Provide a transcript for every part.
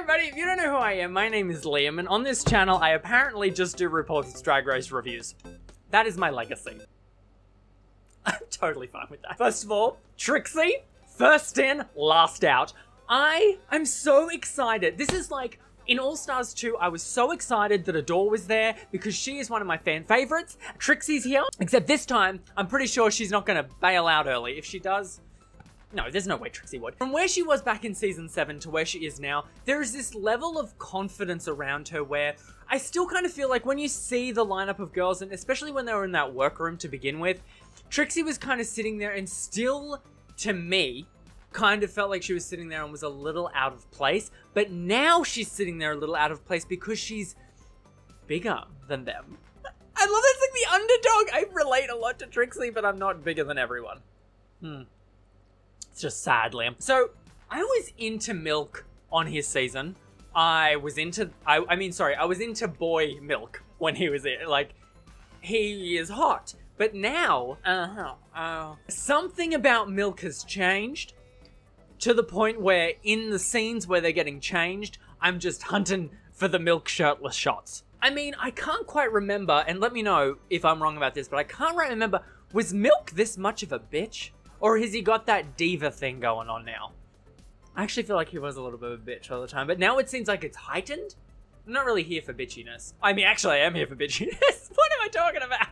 everybody, if you don't know who I am, my name is Liam, and on this channel, I apparently just do RuPaul's Drag Race reviews. That is my legacy. I'm totally fine with that. First of all, Trixie, first in, last out. I'm so excited. This is like, in AllStars 2, I was so excited that Adore was there because she is one of my fan favorites. Trixie's here, except this time, I'm pretty sure she's not gonna bail out early. If she does, no, there's no way Trixie would. From where she was back in season 7 to where she is now, there is this level of confidence around her where I still kind of feel like when you see the lineup of girls, and especially when they were in that workroom to begin with, Trixie was kind of sitting there and still, to me, kind of felt like she was sitting there and was a little out of place. But now she's sitting there a little out of place because she's bigger than them. I love that's like the underdog. I relate a lot to Trixie, but I'm not bigger than everyone. It's just sad, Liam. So, I was into Milk on his season. I was into Boy Milk when he was there. Like, he is hot. But now, something about Milk has changed to the point where in the scenes where they're getting changed, I'm just hunting for the Milk shirtless shots. I mean, I can't quite remember, and let me know if I'm wrong about this, but I can't quite remember, was Milk this much of a bitch? Or has he got that diva thing going on now? I actually feel like he was a little bit of a bitch all the time, but now it seems like it's heightened. I'm not really here for bitchiness. I mean, actually, I am here for bitchiness. What am I talking about?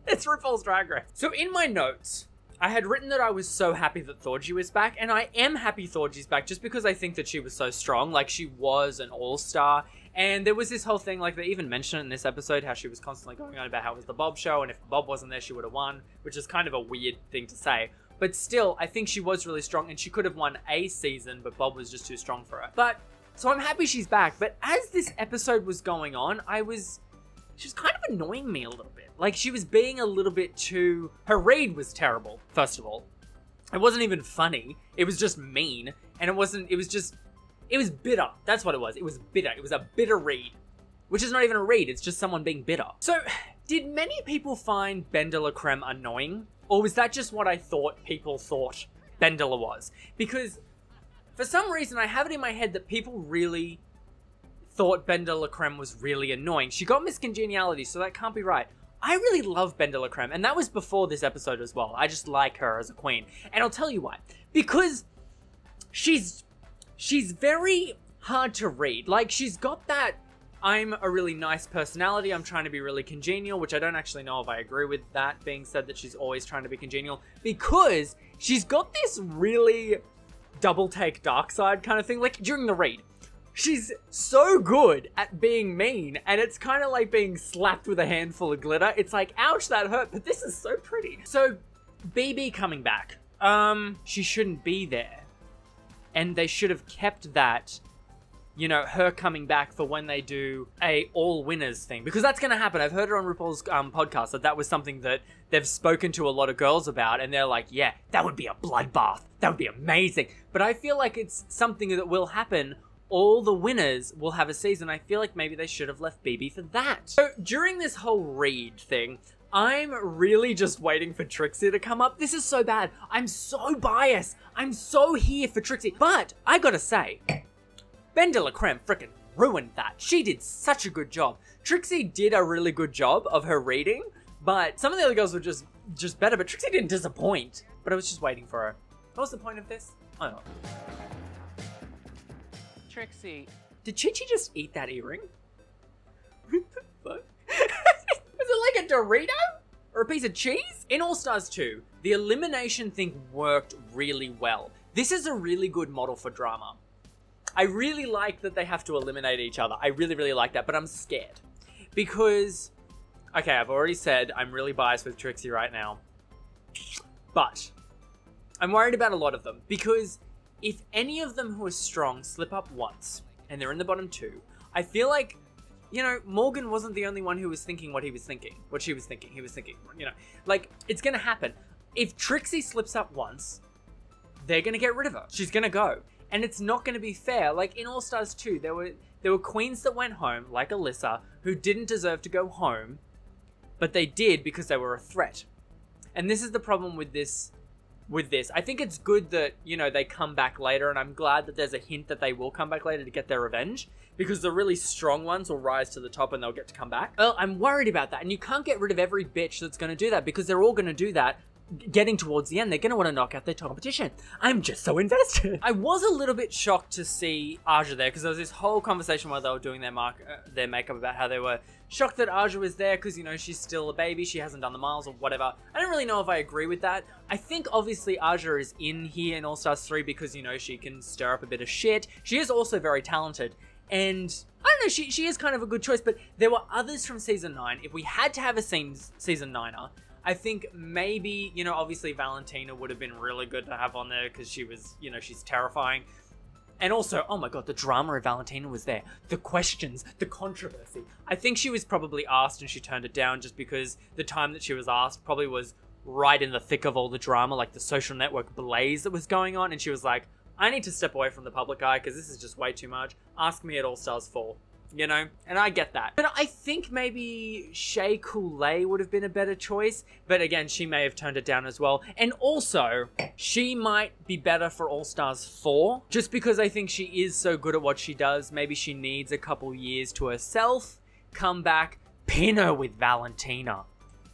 It's RuPaul's Drag Race. So in my notes, I had written that I was so happy that Thorgy was back, and I am happy Thorgy's back just because I think that she was so strong. Like, she was an all-star, and there was this whole thing, like, they even mentioned it in this episode, how she was constantly going on about how it was the Bob show, and if Bob wasn't there, she would have won, which is kind of a weird thing to say. But still, I think she was really strong, and she could have won a season, but Bob was just too strong for her. But, so I'm happy she's back, but as this episode was going on, she was kind of annoying me a little bit. Like, she was being a little bit too... Her read was terrible, first of all. It wasn't even funny. It was just mean, and it was bitter. That's what it was. It was bitter. It was a bitter read, which is not even a read. It's just someone being bitter. So, did many people find Bendela Creme annoying? Or was that just what I thought people thought Bendela was? Because for some reason I have it in my head that people really thought Bendela Creme was really annoying. She got Miss Congeniality, so that can't be right. I really love Bendela Creme, and that was before this episode as well. I just like her as a queen. And I'll tell you why. Because she's very hard to read. Like, she's got that I'm a really nice personality, I'm trying to be really congenial, which I don't actually know if I agree with that being said, that she's always trying to be congenial, because she's got this really double take dark side kind of thing, like during the read. She's so good at being mean, and it's kind of like being slapped with a handful of glitter. It's like, ouch, that hurt, but this is so pretty. So, BB coming back. She shouldn't be there. And they should have kept that, you know, her coming back for when they do a all winners thing, because that's going to happen. I've heard it on RuPaul's podcast that was something that they've spoken to a lot of girls about, and they're like, yeah, that would be a bloodbath. That would be amazing. But I feel like it's something that will happen. All the winners will have a season. I feel like maybe they should have left BB for that. So during this whole read thing, I'm really just waiting for Trixie to come up. This is so bad. I'm so biased. I'm so here for Trixie. But I gotta say, Bendela Creme frickin' ruined that. She did such a good job. Trixie did a really good job of her reading, but some of the other girls were just better, but Trixie didn't disappoint. But I was just waiting for her. What was the point of this? I don't know. Trixie. Did Chi-Chi just eat that earring? What the fuck? Was it like a Dorito? Or a piece of cheese? In AllStars 2, the elimination thing worked really well. This is a really good model for drama. I really like that they have to eliminate each other. I really, really like that, but I'm scared. Because, okay, I've already said I'm really biased with Trixie right now. But, I'm worried about a lot of them. Because if any of them who are strong slip up once, and they're in the bottom 2, I feel like, you know, Morgan wasn't the only one who was thinking what he was thinking. What she was thinking, he was thinking, you know. Like, it's gonna happen. If Trixie slips up once, they're gonna get rid of her. She's gonna go. And it's not going to be fair. Like in AllStars 2, there were queens that went home, like Alyssa, who didn't deserve to go home, but they did because they were a threat. And this is the problem with this with this. I think it's good that, you know, they come back later, and I'm glad that there's a hint that they will come back later to get their revenge, because the really strong ones will rise to the top and they'll get to come back. Well, I'm worried about that, and you can't get rid of every bitch that's going to do that, because they're all going to do that. Getting towards the end, they're going to want to knock out their competition. I'm just so invested. I was a little bit shocked to see Aja there, because there was this whole conversation while they were doing their makeup about how they were shocked that Aja was there because, you know, she's still a baby, she hasn't done the miles or whatever. I don't really know if I agree with that. I think obviously Aja is in here in All Stars 3 because, you know, she can stir up a bit of shit. She is also very talented, and I don't know, she is kind of a good choice, but there were others from Season 9. If we had to have a Season 9er, I think maybe, you know, obviously Valentina would have been really good to have on there because she was, you know, she's terrifying. And also, oh my god, the drama of Valentina was there. The questions, the controversy. I think she was probably asked and she turned it down just because the time that she was asked probably was right in the thick of all the drama, like the social network blaze that was going on. And she was like, I need to step away from the public eye because this is just way too much. Ask me at All Stars 4. You know, and I get that. But I think maybe Shea Coulee would have been a better choice. But again, she may have turned it down as well. And also, she might be better for All Stars 4. Just because I think she is so good at what she does. Maybe she needs a couple years to herself. Come back, pin her with Valentina.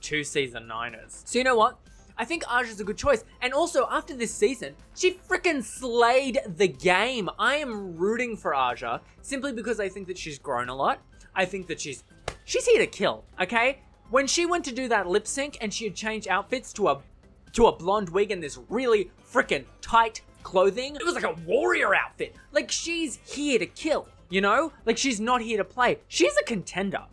2 Season 9ers. So you know what? I think Aja's a good choice. And also, after this season, she freaking slayed the game. I am rooting for Aja simply because I think that she's grown a lot. I think that she's here to kill, okay? When she went to do that lip sync and she had changed outfits to a blonde wig and this really freaking tight clothing, it was like a warrior outfit. Like, she's here to kill, you know? Like, she's not here to play. She's a contender.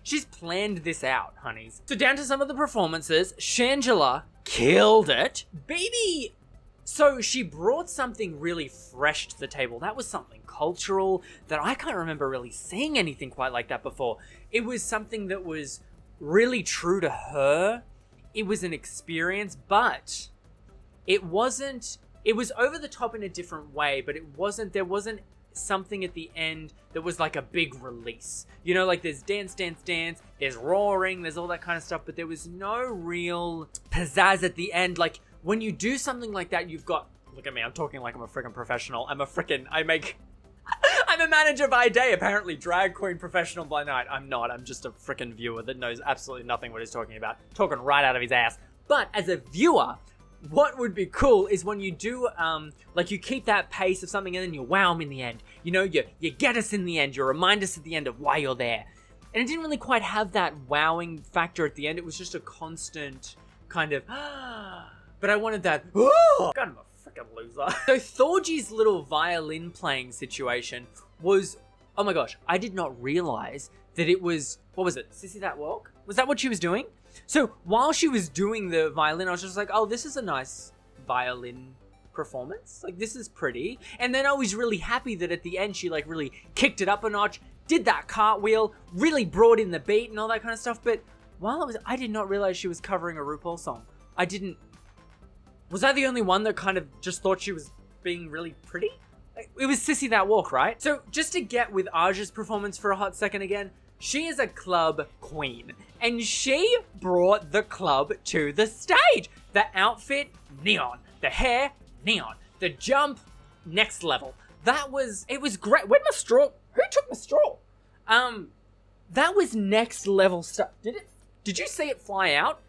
She's planned this out, honeys. So down to some of the performances. Shangela killed it. Baby, so she brought something really fresh to the table. That was something cultural that I can't remember really seeing anything quite like that before. It was something that was really true to her. It was an experience, but it was over the top in a different way, but there wasn't something at the end that was like a big release. You know, like there's dance, dance, dance, there's roaring, there's all that kind of stuff, but there was no real pizzazz at the end. Like, when you do something like that, you've got, look at me, I'm talking like I'm a freaking professional. I'm a manager by day, apparently drag queen professional by night. I'm not, I'm just a freaking viewer that knows absolutely nothing what he's talking about. Talking right out of his ass. But as a viewer, what would be cool is when you do, like you keep that pace of something and then you wow them in the end. You know, you get us in the end, you remind us at the end of why you're there. And it didn't really quite have that wowing factor at the end. It was just a constant kind of, but I wanted that, God, I'm a freaking loser. So Thorgy's little violin playing situation was, oh my gosh, I did not realize that it was, what was it, Sissy That Walk? Was that what she was doing? So while she was doing the violin, I was just like, oh, this is a nice violin performance. Like, this is pretty. And then I was really happy that at the end, she like really kicked it up a notch, did that cartwheel, really brought in the beat and all that kind of stuff. But while I did not realize she was covering a RuPaul song. Was I the only one that kind of just thought she was being really pretty? It was Sissy That Walk, right? So just to get with Aja's performance for a hot second again, she is a club queen, and she brought the club to the stage. The outfit, neon. The hair, neon. The jump, next level. It was great. Where'd my straw? Who took my straw? That was next level stuff. Did you see it fly out?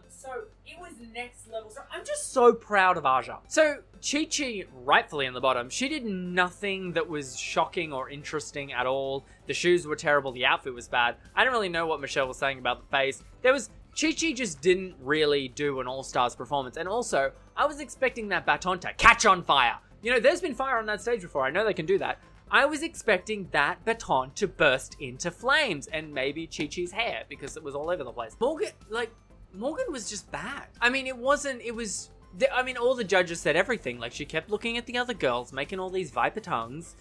So it was next level. So I'm just so proud of Aja. So Chi Chi, rightfully in the bottom, she did nothing that was shocking or interesting at all. The shoes were terrible. The outfit was bad. I don't really know what Michelle was saying about the face. Chi Chi just didn't really do an All-Stars performance. And also, I was expecting that baton to catch on fire. You know, there's been fire on that stage before. I know they can do that. I was expecting that baton to burst into flames and maybe Chi Chi's hair because it was all over the place. Morgan was just bad. I mean, all the judges said everything. Like, she kept looking at the other girls, making all these viper tongues,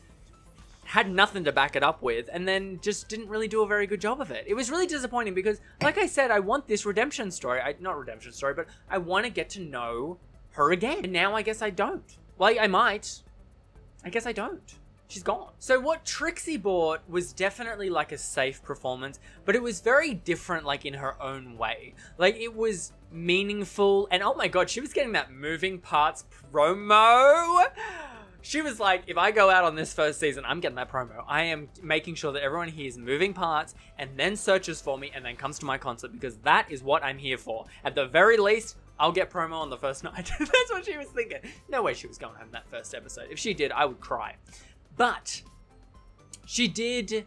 had nothing to back it up with, and then just didn't really do a very good job of it. It was really disappointing because, like I said, I want this redemption story. Not redemption story, but I want to get to know her again. And now I guess I don't. Well, I might. I guess I don't. She's gone. So what Trixie bought was definitely like a safe performance, but it was very different, like in her own way. Like, it was meaningful. And oh my god, she was getting that moving parts promo. She was like, if I go out on this first season, I'm getting that promo. I am making sure that everyone hears moving parts and then searches for me and then comes to my concert, because that is what I'm here for. At the very least, I'll get promo on the first night. That's what she was thinking. No way she was going home that first episode. If she did, I would cry. But she did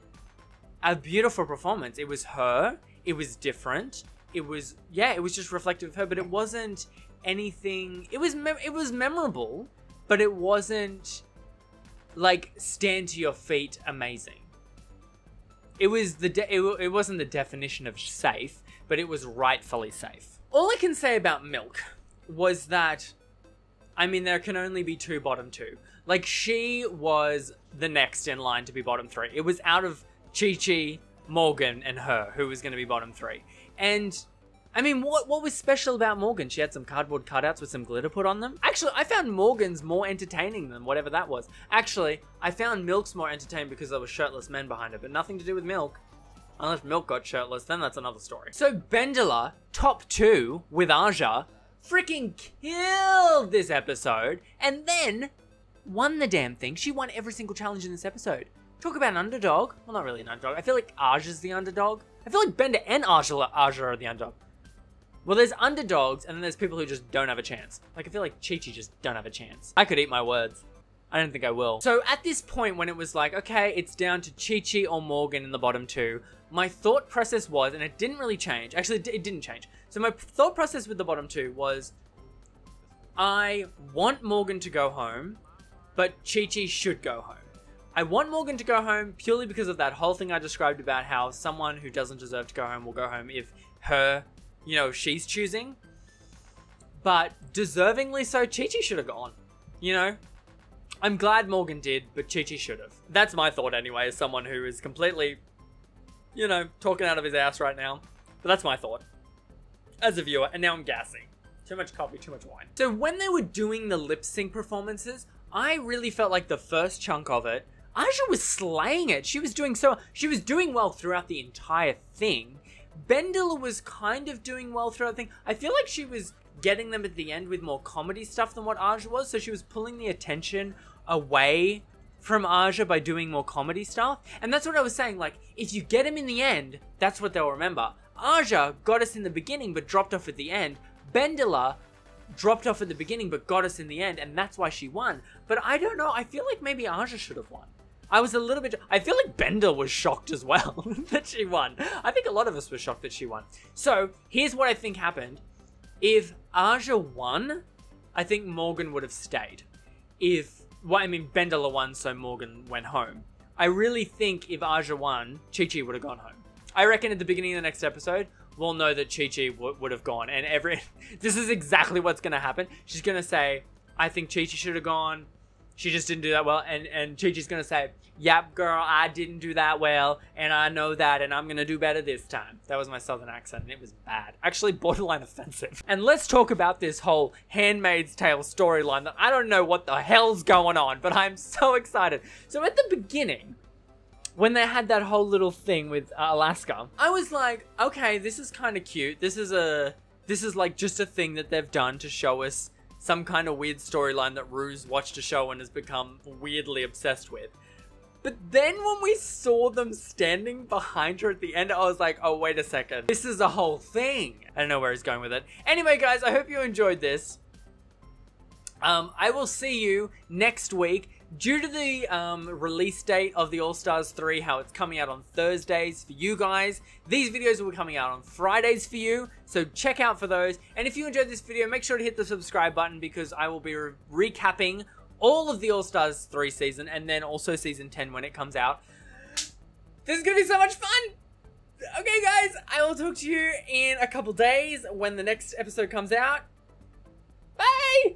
a beautiful performance. It was her. It was different. It was, yeah, it was just reflective of her, but it wasn't anything. It was memorable, but it wasn't like stand to your feet amazing. It was it wasn't the definition of safe, but it was rightfully safe. All I can say about Milk was that, I mean, there can only be two bottom two. Like, she was the next in line to be bottom three. It was out of Chi-Chi, Morgan, and her who was going to be bottom three. And I mean, what was special about Morgan? She had some cardboard cutouts with some glitter put on them. Actually, I found Morgan's more entertaining than whatever that was. Actually, I found Milk's more entertaining because there were shirtless men behind her, but nothing to do with Milk. Unless Milk got shirtless, then that's another story. So Bendela, top 2 with Aja, freaking killed this episode, and then won the damn thing. She won every single challenge in this episode. Talk about an underdog. Well, not really an underdog. I feel like Aja's the underdog. I feel like Benda and Aja are the underdog. Well, there's underdogs, and then there's people who just don't have a chance. Like, I feel like Chi-Chi just don't have a chance. I could eat my words. I don't think I will. So at this point, when it was like, okay, it's down to Chi-Chi or Morgan in the bottom 2, my thought process was, and it didn't really change. Actually, it didn't change. So my thought process with the bottom 2 was, I want Morgan to go home, but Chi-Chi should go home. I want Morgan to go home purely because of that whole thing I described about how someone who doesn't deserve to go home will go home if her, you know, she's choosing. But deservingly so, Chi-Chi should have gone. You know? I'm glad Morgan did, but Chi-Chi should have. That's my thought anyway, as someone who is completely, you know, talking out of his ass right now. But that's my thought. As a viewer, and now I'm gassing. Too much coffee, too much wine. So when they were doing the lip sync performances, I really felt like the first chunk of it, Aja was slaying it. She was doing well throughout the entire thing. Bendela was kind of doing well throughout the thing. I feel like she was getting them at the end with more comedy stuff than what Aja was, so she was pulling the attention away from Aja by doing more comedy stuff. And that's what I was saying, like, if you get him in the end, that's what they'll remember. Aja got us in the beginning but dropped off at the end. Bendela dropped off at the beginning but got us in the end, and that's why she won. But I don't know, I feel like maybe Aja should have won. I was a little bit... I feel like Bendel was shocked as well that she won. I think a lot of us were shocked that she won. So, here's what I think happened. If Aja won, I think Morgan would have stayed. Bendela won, so Morgan went home. I really think if Aja won, Chi-Chi would have gone home. I reckon at the beginning of the next episode, we'll know that Chi-Chi would have gone. And this is exactly what's going to happen. She's going to say, I think Chi-Chi should have gone. She just didn't do that well. And Chi-Chi's going to say, yep, girl, I didn't do that well. And I know that. And I'm going to do better this time. That was my southern accent. And it was bad. Actually, borderline offensive. And let's talk about this whole Handmaid's Tale storyline that I don't know what the hell's going on. But I'm so excited. So at the beginning, when they had that whole little thing with Alaska, I was like, okay, this is kind of cute. This is like just a thing that they've done to show us some kind of weird storyline that Ru's watched a show and has become weirdly obsessed with. But then when we saw them standing behind her at the end, I was like, oh, wait a second. This is a whole thing. I don't know where he's going with it. Anyway, guys, I hope you enjoyed this. I will see you next week. Due to the release date of the All-Stars 3, how it's coming out on Thursdays for you guys, these videos will be coming out on Fridays for you, so check out for those. And if you enjoyed this video, make sure to hit the subscribe button because I will be recapping all of the All-Stars 3 season and then also season 10 when it comes out. This is going to be so much fun! Okay, guys, I will talk to you in a couple days when the next episode comes out. Bye!